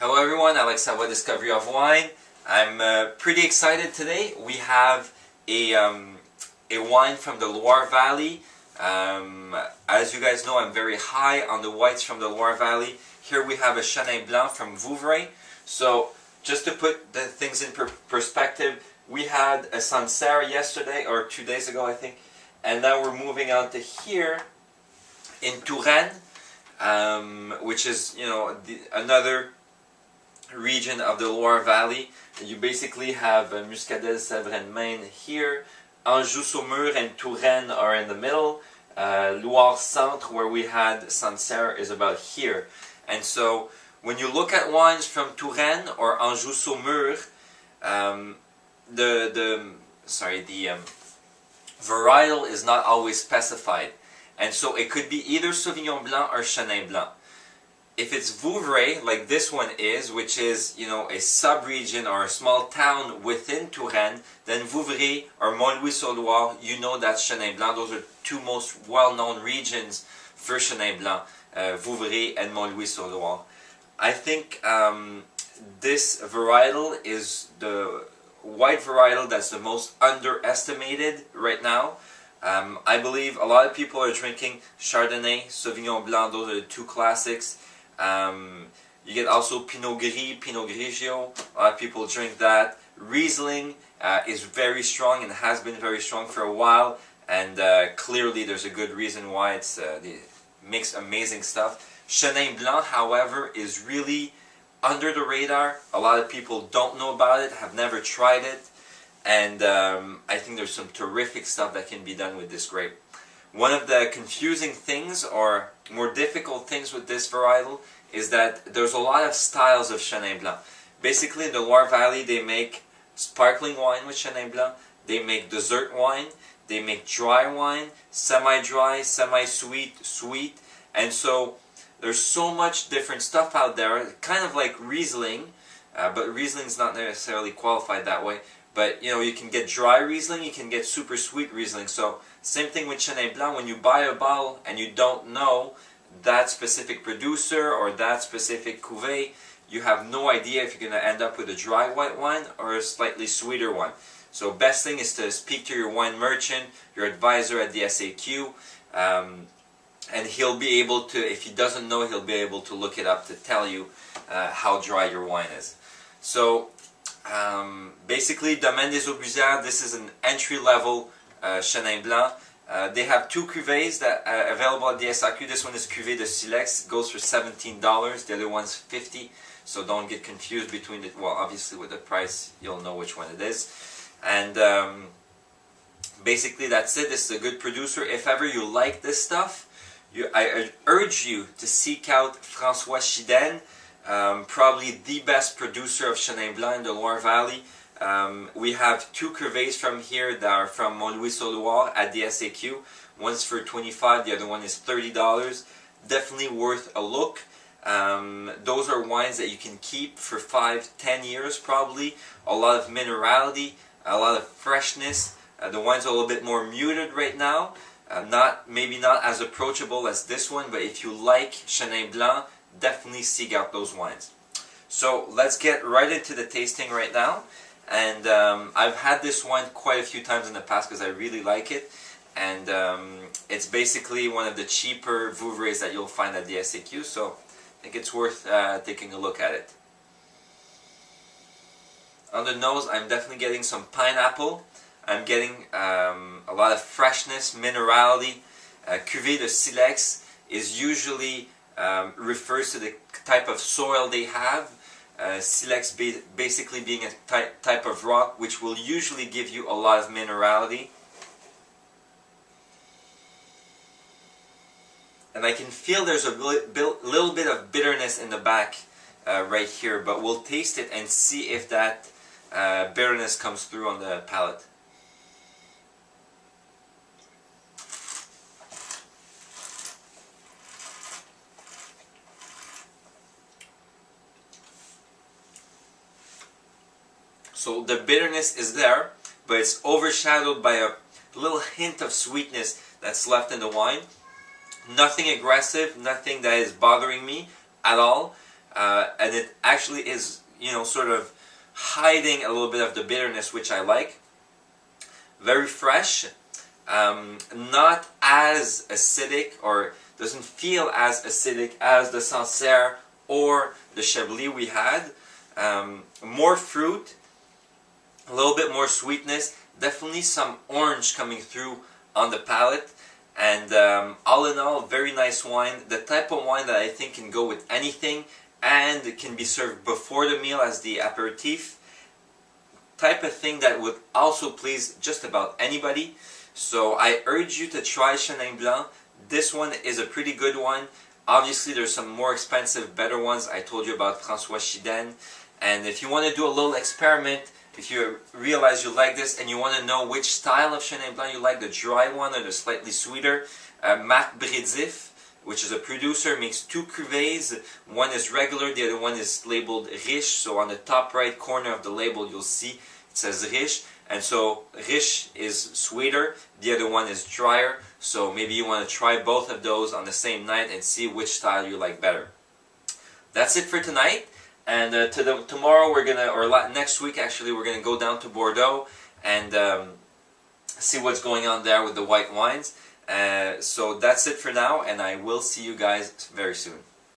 Hello everyone, Alex Savoie Discovery of Wine. I'm pretty excited today. We have a wine from the Loire Valley. As you guys know, I'm very high on the whites from the Loire Valley. Here we have a Chenin blanc from Vouvray. So just to put the things in perspective, we had a Sancerre yesterday, or 2 days ago I think, and now we're moving on to here in Touraine, which is, you know, another region of the Loire Valley. You basically have Muscadelle, Sèvres and Maine here. Anjou-Saumur and Touraine are in the middle. Loire Centre, where we had Sancerre, is about here. And so when you look at wines from Touraine or Anjou-Saumur, the varietal is not always specified. And so it could be either Sauvignon Blanc or Chenin Blanc. If it's Vouvray, like this one is, which is, you know, a sub-region or a small town within Touraine, then Vouvray or Montlouis-sur-Loire, you know that's Chenin Blanc. Those are two most well-known regions for Chenin Blanc, Vouvray and Montlouis-sur-Loire. I think this varietal is the white varietal that's the most underestimated right now. I believe a lot of people are drinking Chardonnay, Sauvignon Blanc. Those are the two classics. You get also Pinot Gris, Pinot Grigio. A lot of people drink that. Riesling is very strong and has been very strong for a while, and clearly there's a good reason why. It makes amazing stuff. Chenin Blanc, however, is really under the radar. A lot of people don't know about it, have never tried it, and I think there's some terrific stuff that can be done with this grape. One of the confusing things, or more difficult things with this varietal, is that there's a lot of styles of Chenin Blanc. Basically in the Loire Valley they make sparkling wine with Chenin Blanc, they make dessert wine, they make dry wine, semi-dry, semi-sweet, sweet, and so there's so much different stuff out there, kind of like Riesling, but Riesling's not necessarily qualified that way. But, you know, you can get dry Riesling, you can get super sweet Riesling. So, same thing with Chenin Blanc. When you buy a bottle and you don't know that specific producer or that specific cuvée, you have no idea if you're going to end up with a dry white wine or a slightly sweeter one. So, best thing is to speak to your wine merchant, your advisor at the SAQ, and he'll be able to, if he doesn't know, he'll be able to look it up to tell you how dry your wine is. So, basically, Domaine des Aubusières, this is an entry-level Chenin Blanc. They have two cuvées that are available at the SAQ. This one is Cuvée de Silex, goes for $17. The other one's $50. So don't get confused between it. Well, obviously with the price, you'll know which one it is. And basically, that's it. This is a good producer. If ever you like this stuff, I urge you to seek out François Chiden. Probably the best producer of Chenin Blanc in the Loire Valley. We have two cuvées from here that are from Montlouis-sur-Loire at the SAQ. One's for $25, the other one is $30. Definitely worth a look. Those are wines that you can keep for 5-10 years probably. A lot of minerality, a lot of freshness. The wine's a little bit more muted right now. Maybe not as approachable as this one, but if you like Chenin Blanc, definitely seek out those wines. So let's get right into the tasting right now. And I've had this wine quite a few times in the past because I really like it. And it's basically one of the cheaper Vouvrays that you'll find at the SAQ. So I think it's worth taking a look at it. On the nose, I'm definitely getting some pineapple. I'm getting a lot of freshness, minerality. Cuvée de Silex is usually refers to the type of soil they have. Silex basically being a type of rock which will usually give you a lot of minerality. And I can feel there's a little bit of bitterness in the back right here, but we'll taste it and see if that bitterness comes through on the palate. So the bitterness is there, but it's overshadowed by a little hint of sweetness that's left in the wine. Nothing aggressive, nothing that is bothering me at all. and it actually is, you know, sort of hiding a little bit of the bitterness, which I like. Very fresh, not as acidic, or doesn't feel as acidic as the Sancerre or the Chablis we had. More fruit, a little bit more sweetness, definitely some orange coming through on the palate, and all in all, very nice wine. The type of wine that I think can go with anything, and it can be served before the meal as the aperitif. Type of thing that would also please just about anybody. So I urge you to try Chenin Blanc. This one is a pretty good one. Obviously there's some more expensive, better ones. I told you about François Chiden. And if you want to do a little experiment, if you realize you like this and you want to know which style of Chenin Blanc you like, the dry one or the slightly sweeter, Marc Brédif, which is a producer, makes two cuvées. One is regular, the other one is labeled riche. So on the top right corner of the label you'll see it says riche. And so riche is sweeter, the other one is drier. So maybe you want to try both of those on the same night and see which style you like better. That's it for tonight. And tomorrow we're gonna, or next week actually, we're gonna go down to Bordeaux and see what's going on there with the white wines. So that's it for now, and I will see you guys very soon.